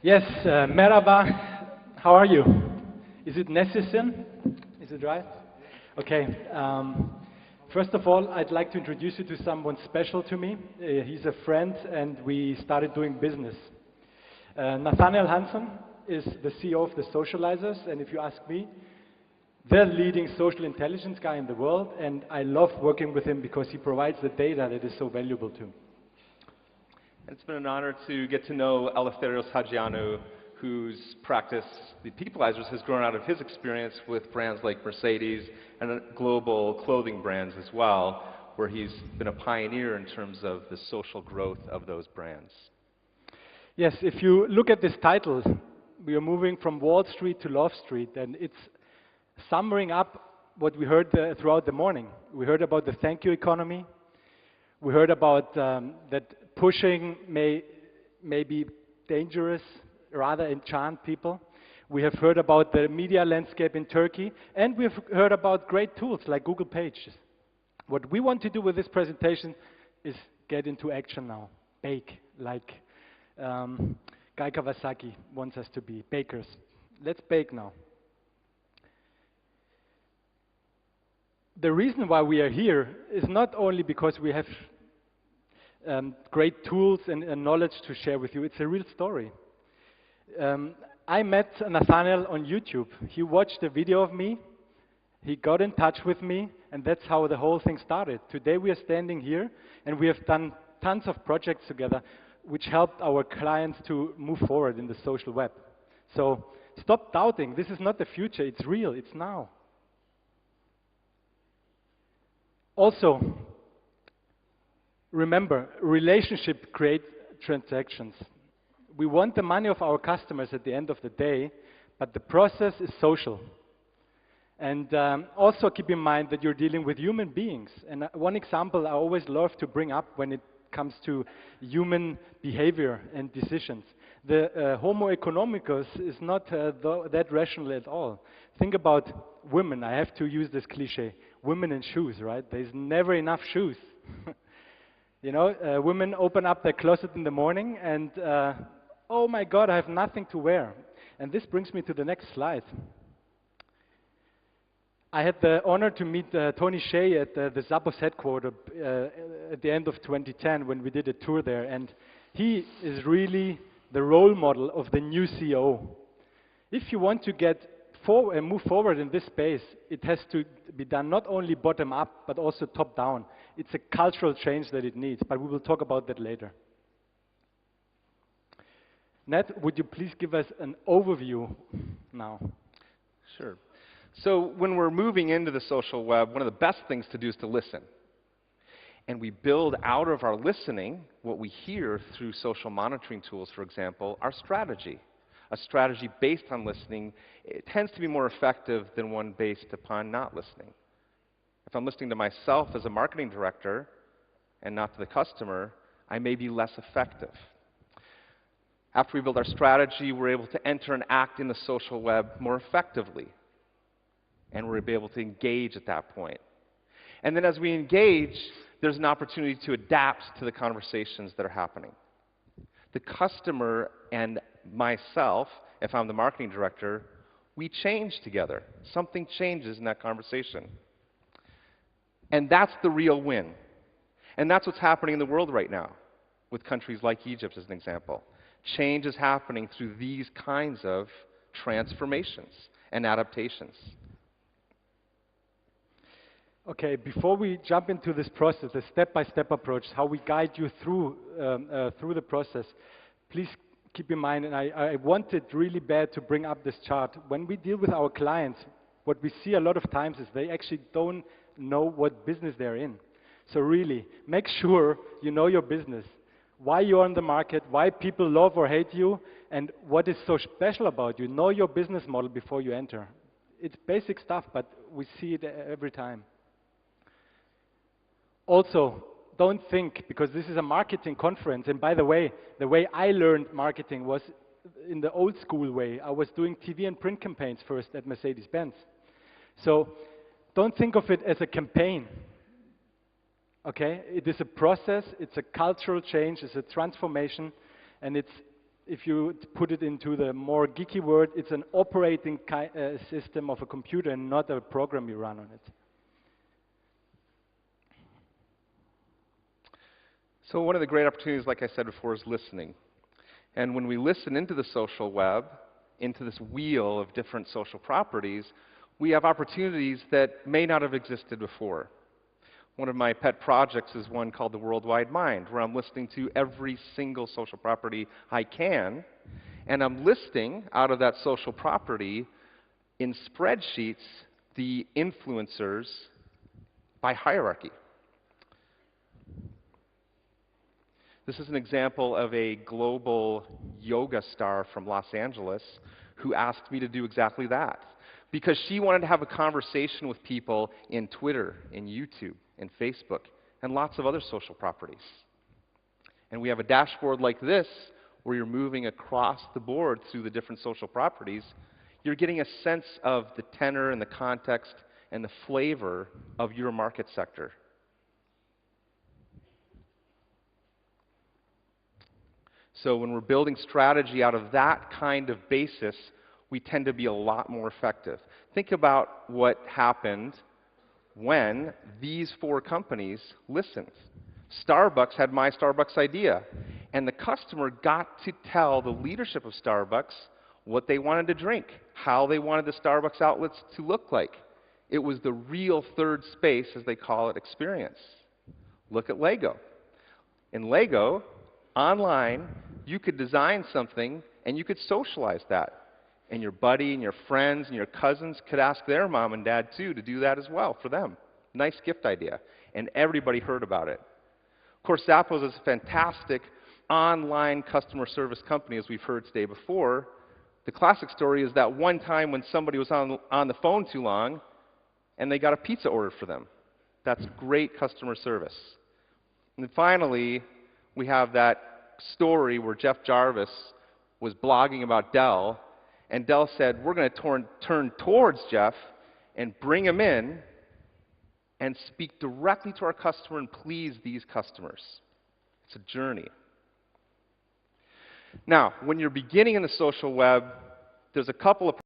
Yes, merhaba. How are you? Is it Nessisin? Is it right? Okay. First of all, I'd like to introduce you to someone special to me. He's a friend, and we started doing business. Nathaniel Hansen is the CEO of the Socializers, and if you ask me, the leading social intelligence guy in the world, and I love working with him because he provides the data that is so valuable to him. It's been an honor to get to know Eleftherios Hatziioannou, whose practice, the Peopleizers, has grown out of his experience with brands like Mercedes and global clothing brands as well, where he's been a pioneer in terms of the social growth of those brands. Yes, if you look at this title, we are moving from Wall Street to Love Street, and it's summing up what we heard throughout the morning. We heard about the thank you economy. We heard about that pushing may be dangerous, rather enchant people. We have heard about the media landscape in Turkey, and we've heard about great tools like Google Pages. What we want to do with this presentation is get into action now. Bake, like Guy Kawasaki wants us to be, bakers. Let's bake now. The reason why we are here is not only because we have great tools and knowledge to share with you. It's a real story. I met Nathaniel on YouTube. He watched a video of me. He got in touch with me, and that's how the whole thing started. Today we are standing here, and we have done tons of projects together, which helped our clients to move forward in the social web. So stop doubting. This is not the future. It's real. It's now. Also, remember, relationship creates transactions. We want the money of our customers at the end of the day, but the process is social. And also keep in mind that you're dealing with human beings. And one example I always love to bring up when it comes to human behavior and decisions. The Homo economicus is not that rational at all. Think about women. I have to use this cliche. Women in shoes, right? There's never enough shoes. You know, women open up their closet in the morning and, oh my God, I have nothing to wear. And this brings me to the next slide. I had the honor to meet Tony Hsieh at the Zappos headquarters at the end of 2010 when we did a tour there. And he is really the role model of the new CEO. If you want to get move forward in this space, it has to be done not only bottom up, but also top down. It's a cultural change that it needs, but we will talk about that later. Nat, would you please give us an overview now? Sure. So when we're moving into the social web, one of the best things to do is to listen. And we build out of our listening, what we hear through social monitoring tools, for example, our strategy. A strategy based on listening, it tends to be more effective than one based upon not listening. If I'm listening to myself as a marketing director and not to the customer, I may be less effective. After we build our strategy, we're able to enter and act in the social web more effectively. And we're able to engage at that point. And then as we engage, there's an opportunity to adapt to the conversations that are happening. The customer and myself, if I'm the marketing director, we change together. Something changes in that conversation. And that's the real win. And that's what's happening in the world right now, with countries like Egypt as an example. Change is happening through these kinds of transformations and adaptations. Okay, before we jump into this process, the step-by-step approach, how we guide you through the process, please keep in mind, and I wanted really bad to bring up this chart. When we deal with our clients, what we see a lot of times is they actually don't know what business they're in. So really, make sure you know your business, why you're on the market, why people love or hate you, and what is so special about you. Know your business model before you enter. It's basic stuff, but we see it every time. Also, don't think, because this is a marketing conference, and by the way I learned marketing was in the old school way. I was doing TV and print campaigns first at Mercedes-Benz. So don't think of it as a campaign. Okay? It is a process, it's a cultural change, it's a transformation, and it's if you put it into the more geeky word, it's an operating system of a computer and not a program you run on it. So one of the great opportunities, like I said before, is listening. And when we listen into the social web, into this wheel of different social properties, we have opportunities that may not have existed before. One of my pet projects is one called the Worldwide Mind, where I'm listening to every single social property I can, and I'm listing out of that social property in spreadsheets the influencers by hierarchy. This is an example of a global yoga star from Los Angeles who asked me to do exactly that, because she wanted to have a conversation with people in Twitter, in YouTube, in Facebook, and lots of other social properties. And we have a dashboard like this where you're moving across the board through the different social properties. You're getting a sense of the tenor and the context and the flavor of your market sector. So when we're building strategy out of that kind of basis, we tend to be a lot more effective. Think about what happened when these 4 companies listened. Starbucks had My Starbucks idea, and the customer got to tell the leadership of Starbucks what they wanted to drink, how they wanted the Starbucks outlets to look like. It was the real third space, as they call it, experience. Look at Lego. In Lego, online, you could design something and you could socialize that. And your buddy and your friends and your cousins could ask their mom and dad too to do that as well for them. Nice gift idea. And everybody heard about it. Of course, Zappos is a fantastic online customer service company, as we've heard today before. The classic story is that one time when somebody was on the phone too long and they got a pizza ordered for them. That's great customer service. And then finally, we have that story where Jeff Jarvis was blogging about Dell, and Dell said, we're going to turn towards Jeff and bring him in and speak directly to our customer and please these customers. It's a journey. Now, when you're beginning in the social web, there's a couple of